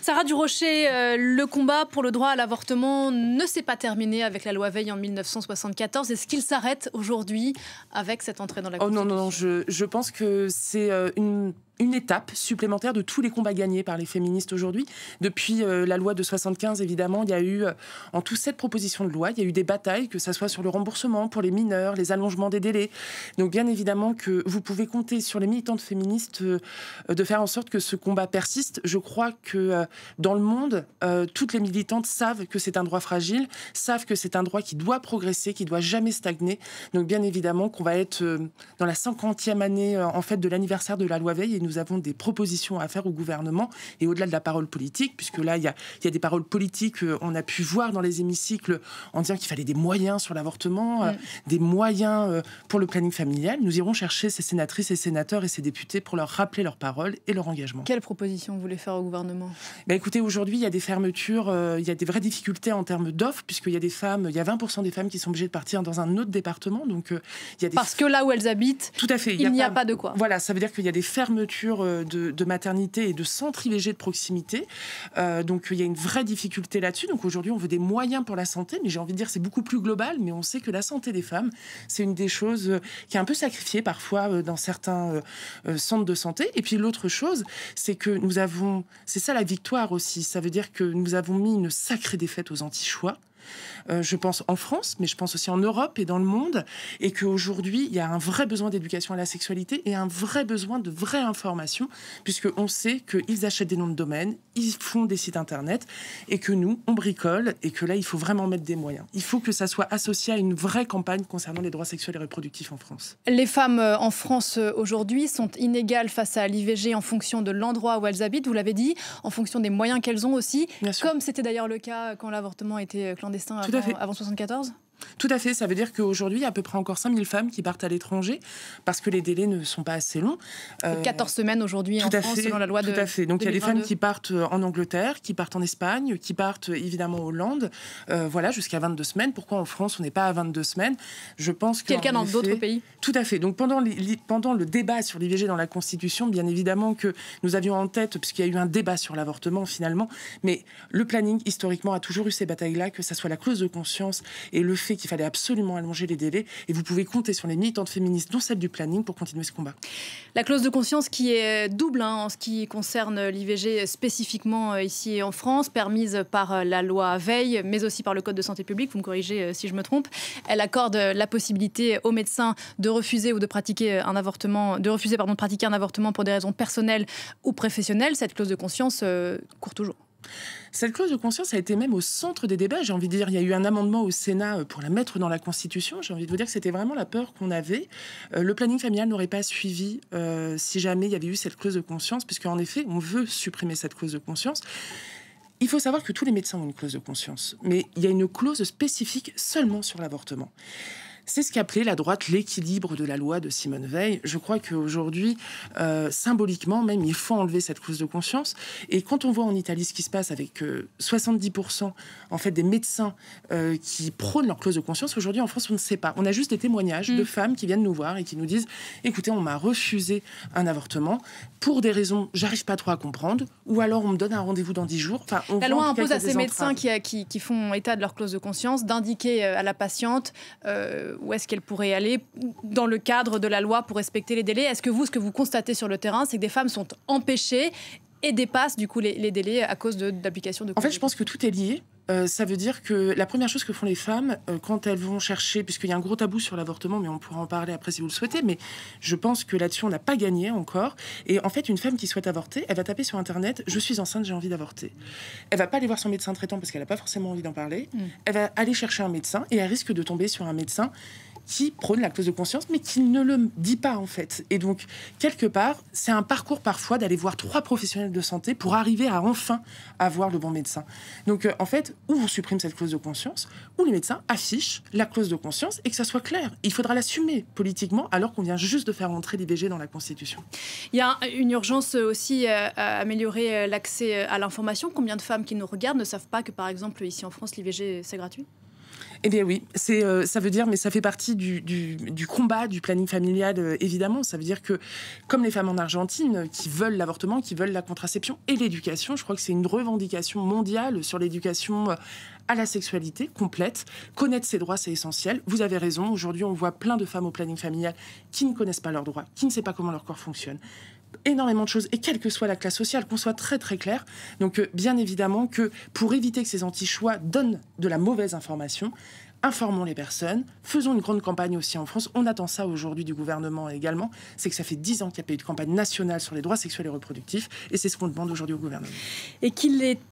Sarah Durocher, le combat pour le droit à l'avortement ne s'est pas terminé avec la loi Veil en 1974. Est-ce qu'il s'arrête aujourd'hui avec cette entrée dans la Constitution ? Non, je pense que c'est une étape supplémentaire de tous les combats gagnés par les féministes aujourd'hui. Depuis la loi de 75, évidemment, il y a eu en tout 7 propositions de loi, il y a eu des batailles, que ça soit sur le remboursement pour les mineurs, les allongements des délais. Donc bien évidemment que vous pouvez compter sur les militantes féministes de faire en sorte que ce combat persiste. Je crois que dans le monde, toutes les militantes savent que c'est un droit fragile, savent que c'est un droit qui doit progresser, qui doit jamais stagner. Donc bien évidemment qu'on va être dans la 50e année en fait de l'anniversaire de la loi Veil, et nous avons des propositions à faire au gouvernement, et au-delà de la parole politique, puisque là il y a des paroles politiques, on a pu voir dans les hémicycles en disant qu'il fallait des moyens sur l'avortement, des moyens pour le planning familial. Nous irons chercher ces sénatrices et sénateurs et ces députés pour leur rappeler leurs paroles et leur engagement. Quelles propositions vous voulez faire au gouvernement ? Écoutez, aujourd'hui, il y a des fermetures, il y a des vraies difficultés en termes d'offres, puisqu'il y a des femmes, il y a 20% des femmes qui sont obligées de partir dans un autre département. Donc, il y a des... Parce que là où elles habitent, tout à fait, il n'y a pas de quoi. Voilà, ça veut dire qu'il y a des fermetures de maternités et de centres IVG de proximité. Donc, il y a une vraie difficulté là-dessus. Donc, aujourd'hui, on veut des moyens pour la santé, mais j'ai envie de dire c'est beaucoup plus global. Mais on sait que la santé des femmes, c'est une des choses qui est un peu sacrifiée parfois dans certains centres de santé. Et puis, l'autre chose, c'est que nous avons... C'est ça la victoire aussi. Ça veut dire que nous avons mis une sacrée défaite aux anti-choix. Je pense en France, mais je pense aussi en Europe et dans le monde, et qu'aujourd'hui, il y a un vrai besoin d'éducation à la sexualité et un vrai besoin de vraie information, puisqu'on sait qu'ils achètent des noms de domaine, ils font des sites internet, et que nous, on bricole, et que là, il faut vraiment mettre des moyens. Il faut que ça soit associé à une vraie campagne concernant les droits sexuels et reproductifs en France. Les femmes en France aujourd'hui sont inégales face à l'IVG en fonction de l'endroit où elles habitent, vous l'avez dit, en fonction des moyens qu'elles ont aussi, comme c'était d'ailleurs le cas quand l'avortement était clandestin avant 74 ? Tout à fait, ça veut dire qu'aujourd'hui, il y a à peu près encore 5000 femmes qui partent à l'étranger parce que les délais ne sont pas assez longs. 14 semaines aujourd'hui en France, selon la loi de 2022. Tout à fait, donc il y a des femmes qui partent en Angleterre, qui partent en Espagne, qui partent évidemment en Hollande, voilà, jusqu'à 22 semaines. Pourquoi en France, on n'est pas à 22 semaines ? Je pense que... Quelqu'un dans d'autres pays ? Tout à fait. Donc pendant le débat sur l'IVG dans la Constitution, bien évidemment que nous avions en tête, puisqu'il y a eu un débat sur l'avortement finalement, mais le planning, historiquement, a toujours eu ces batailles-là, que ça soit la clause de conscience et le fait qu'il fallait absolument allonger les délais, et vous pouvez compter sur les militantes féministes, dont celle du planning, pour continuer ce combat. La clause de conscience qui est double en ce qui concerne l'IVG spécifiquement ici en France, permise par la loi Veil, mais aussi par le Code de santé publique, vous me corrigez si je me trompe. Elle accorde la possibilité aux médecins de refuser ou de pratiquer un avortement, de pratiquer un avortement pour des raisons personnelles ou professionnelles. Cette clause de conscience court toujours. Cette clause de conscience a été même au centre des débats. J'ai envie de dire, il y a eu un amendement au Sénat pour la mettre dans la Constitution. J'ai envie de vous dire que c'était vraiment la peur qu'on avait. Le planning familial n'aurait pas suivi si jamais il y avait eu cette clause de conscience, puisqu'en effet, on veut supprimer cette clause de conscience. Il faut savoir que tous les médecins ont une clause de conscience, mais il y a une clause spécifique seulement sur l'avortement. C'est ce qu'appelait la droite l'équilibre de la loi de Simone Veil. Je crois qu'aujourd'hui, symboliquement même, il faut enlever cette clause de conscience. Et quand on voit en Italie ce qui se passe avec 70% en fait, des médecins qui prônent leur clause de conscience, aujourd'hui en France, on ne sait pas. On a juste des témoignages de femmes qui viennent nous voir et qui nous disent « Écoutez, on m'a refusé un avortement pour des raisons, j'arrive pas trop à comprendre, ou alors on me donne un rendez-vous dans 10 jours. » Enfin, la loi impose à ces médecins qui font état de leur clause de conscience d'indiquer à la patiente où est-ce qu'elle pourrait aller dans le cadre de la loi pour respecter les délais. Est-ce que ce que vous constatez sur le terrain, c'est que des femmes sont empêchées et dépassent du coup les délais à cause d'application de... En fait, je pense que tout est lié. Ça veut dire que la première chose que font les femmes quand elles vont chercher, puisqu'il y a un gros tabou sur l'avortement, mais on pourra en parler après si vous le souhaitez, mais je pense que là-dessus on n'a pas gagné encore. Et en fait, une femme qui souhaite avorter, elle va taper sur internet « je suis enceinte, j'ai envie d'avorter ». Elle va pas aller voir son médecin traitant parce qu'elle n'a pas forcément envie d'en parler. Elle va aller chercher un médecin et elle risque de tomber sur un médecin qui prône la clause de conscience, mais qui ne le dit pas, en fait. Et donc, quelque part, c'est un parcours parfois d'aller voir 3 professionnels de santé pour arriver à enfin avoir le bon médecin. Donc, en fait, ou on supprime cette clause de conscience, ou les médecins affichent la clause de conscience et que ça soit clair. Il faudra l'assumer politiquement, alors qu'on vient juste de faire entrer l'IVG dans la Constitution. Il y a une urgence aussi à améliorer l'accès à l'information. Combien de femmes qui nous regardent ne savent pas que, par exemple, ici en France, l'IVG, c'est gratuit ? Eh bien oui, ça veut dire, mais ça fait partie du combat du planning familial, évidemment. Ça veut dire que, comme les femmes en Argentine, qui veulent l'avortement, qui veulent la contraception et l'éducation, je crois que c'est une revendication mondiale sur l'éducation à la sexualité complète. Connaître ses droits, c'est essentiel. Vous avez raison, aujourd'hui on voit plein de femmes au planning familial qui ne connaissent pas leurs droits, qui ne savent pas comment leur corps fonctionne. Énormément de choses, et quelle que soit la classe sociale, qu'on soit très très clair. Donc bien évidemment que pour éviter que ces anti-choix donnent de la mauvaise information, informons les personnes, faisons une grande campagne aussi en France. On attend ça aujourd'hui du gouvernement également, c'est que ça fait 10 ans qu'il n'y a pas eu de campagne nationale sur les droits sexuels et reproductifs, et c'est ce qu'on demande aujourd'hui au gouvernement. Et qu'il est